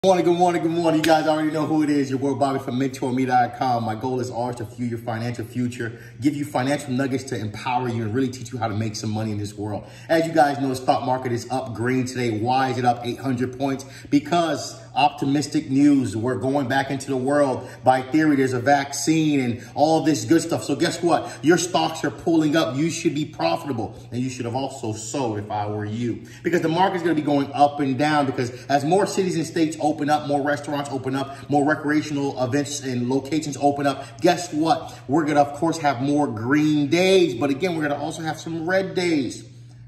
Good morning. You guys already know who it is. Your boy Bobby from Mentourme.com. My goal is always to fuel your financial future, give you financial nuggets to empower you and really teach you how to make some money in this world. As you guys know, the stock market is up green today. Why is it up 800 points? Because optimistic news. We're going back into the world. By theory, there's a vaccine and all this good stuff. So guess what? Your stocks are pulling up. You should be profitable. And you should have also sold if I were you. Because the market's going to be going up and down because as more cities and states open up, more restaurants open up, more recreational events and locations open up, guess what? We're going to, of course, have more green days. But again, we're going to also have some red days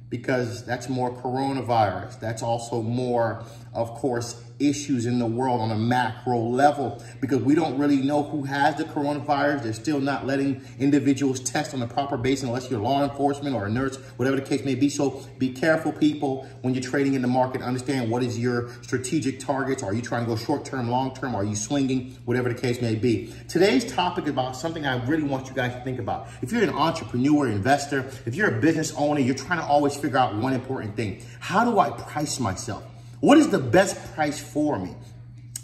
because that's more coronavirus. That's also more, of course, issues in the world on a macro level because we don't really know who has the coronavirus. They're still not letting individuals test on a proper basis unless you're law enforcement or a nurse, whatever the case may be. So be careful, people, when you're trading in the market. Understand what is your strategic targets. Are you trying to go short-term, long-term? Are you swinging? Whatever the case may be. Today's topic is about something I really want you guys to think about. If you're an entrepreneur, investor, if you're a business owner, you're trying to always figure out one important thing. How do I price myself? What is the best price for me?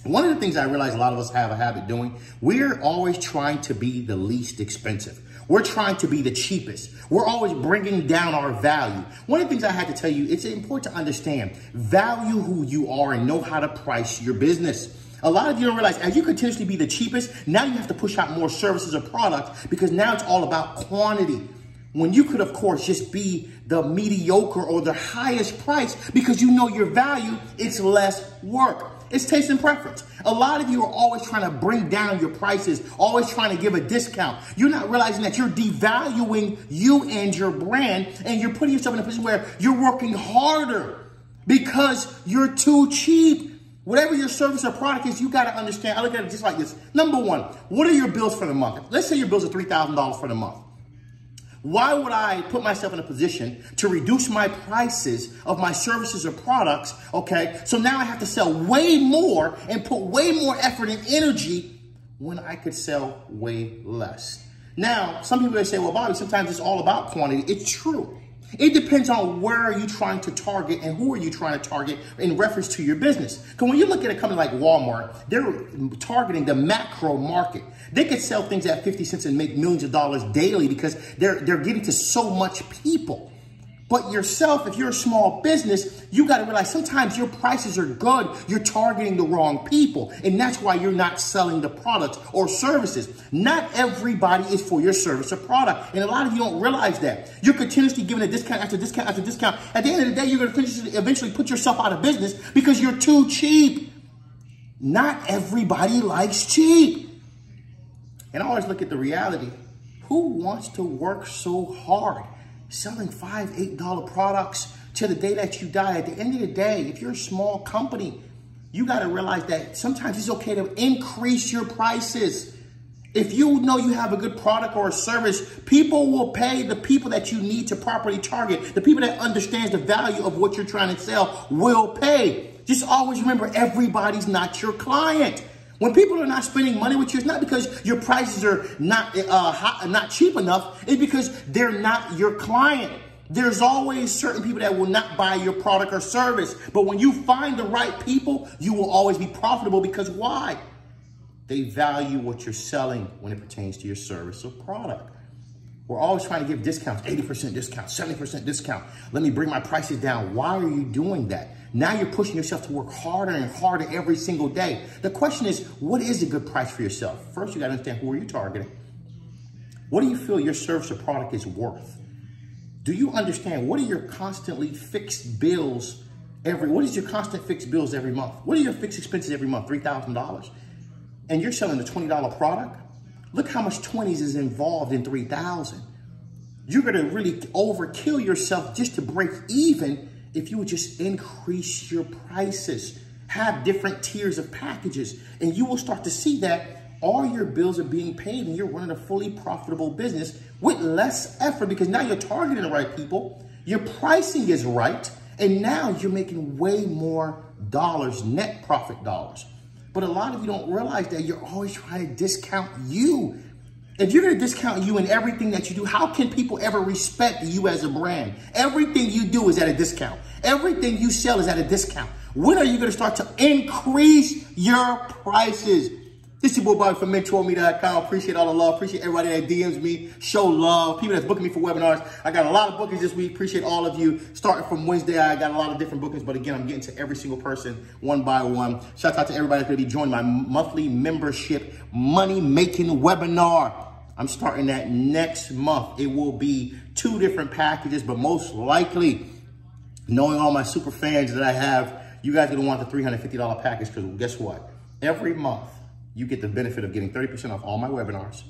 One of the things I realize a lot of us have a habit doing, we're always trying to be the least expensive. We're trying to be the cheapest. We're always bringing down our value. One of the things I had to tell you, it's important to understand, value who you are and know how to price your business. A lot of you don't realize as you continuously be the cheapest, now you have to push out more services or products because now it's all about quantity. When you could, of course, just be the mediocre or the highest price because you know your value, it's less work. It's taste and preference. A lot of you are always trying to bring down your prices, always trying to give a discount. You're not realizing that you're devaluing you and your brand, and you're putting yourself in a position where you're working harder because you're too cheap. Whatever your service or product is, you got to understand. I look at it just like this. Number one, what are your bills for the month? Let's say your bills are $3,000 for the month. Why would I put myself in a position to reduce my prices of my services or products, okay? So now I have to sell way more and put way more effort and energy when I could sell way less. Now, some people may say, well, Bobby, sometimes it's all about quantity. It's true. It depends on where are you trying to target and who are you trying to target in reference to your business. Because when you look at a company like Walmart, they're targeting the macro market. They could sell things at 50 cents and make millions of dollars daily because they're getting to so much people. But yourself, if you're a small business, you got to realize sometimes your prices are good. You're targeting the wrong people. And that's why you're not selling the products or services. Not everybody is for your service or product. And a lot of you don't realize that. You're continuously giving a discount after discount after discount. At the end of the day, you're going to eventually put yourself out of business because you're too cheap. Not everybody likes cheap. And I always look at the reality. Who wants to work so hard? Selling $5, $8 products to the day that you die. At the end of the day, if you're a small company, you got to realize that sometimes it's okay to increase your prices. If you know you have a good product or a service, people will pay the people that you need to properly target. The people that understands the value of what you're trying to sell will pay. Just always remember, everybody's not your client. When people are not spending money with you, it's not because your prices are not cheap enough. It's because they're not your client. There's always certain people that will not buy your product or service. But when you find the right people, you will always be profitable because why? They value what you're selling when it pertains to your service or product. We're always trying to give discounts, 80% discount, 70% discount. Let me bring my prices down. Why are you doing that? Now you're pushing yourself to work harder and harder every single day. The question is, what is a good price for yourself? First, you got to understand, who are you targeting? What do you feel your service or product is worth? Do you understand what are your constantly fixed bills what is your constant fixed bills every month? What are your fixed expenses every month? $3,000. And you're selling a $20 product? Look how much 20s is involved in 3,000. You're going to really overkill yourself just to break even if you would just increase your prices, have different tiers of packages, and you will start to see that all your bills are being paid and you're running a fully profitable business with less effort because now you're targeting the right people, your pricing is right, and now you're making way more dollars, net profit dollars. But a lot of you don't realize that you're always trying to discount you. If you're going to discount you in everything that you do, how can people ever respect you as a brand? Everything you do is at a discount. Everything you sell is at a discount. When are you going to start to increase your prices? This is your boy Bobby from Mentourme.com. Appreciate all the love. Appreciate everybody that DMs me. Show love. People that's booking me for webinars. I got a lot of bookings this week. Appreciate all of you. Starting from Wednesday, I got a lot of different bookings. But again, I'm getting to every single person one by one. Shout out to everybody that's going to be joining my monthly membership money-making webinar. I'm starting that next month. It will be 2 different packages, but most likely, knowing all my super fans that I have, you guys are going to want the $350 package because guess what? Every month, you get the benefit of getting 30% off all my webinars.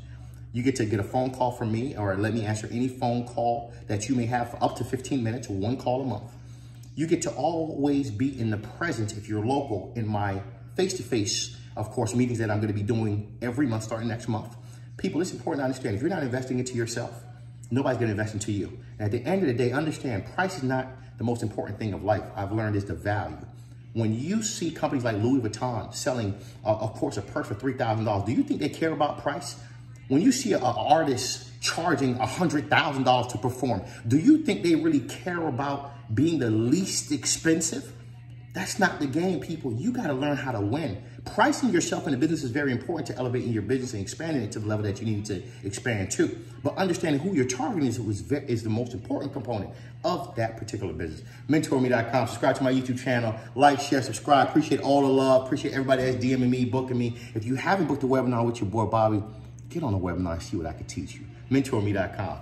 You get to get a phone call from me or let me answer any phone call that you may have for up to 15 minutes, 1 call a month. You get to always be in the presence, if you're local, in my face-to-face, of course, meetings that I'm going to be doing every month starting next month. People, it's important to understand, if you're not investing into yourself, nobody's going to invest into you. And at the end of the day, understand price is not the most important thing of life. I've learned is the value. When you see companies like Louis Vuitton selling, of course, a purse for $3,000, do you think they care about price? When you see an artist charging $100,000 to perform, do you think they really care about being the least expensive? That's not the game, people. You got to learn how to win. Pricing yourself in the business is very important to elevating your business and expanding it to the level that you need to expand to. But understanding who you're targeting is the most important component of that particular business. Mentourme.com. Subscribe to my YouTube channel. Like, share, subscribe. Appreciate all the love. Appreciate everybody that's DMing me, booking me. If you haven't booked a webinar with your boy Bobby, get on a webinar and see what I can teach you. Mentourme.com.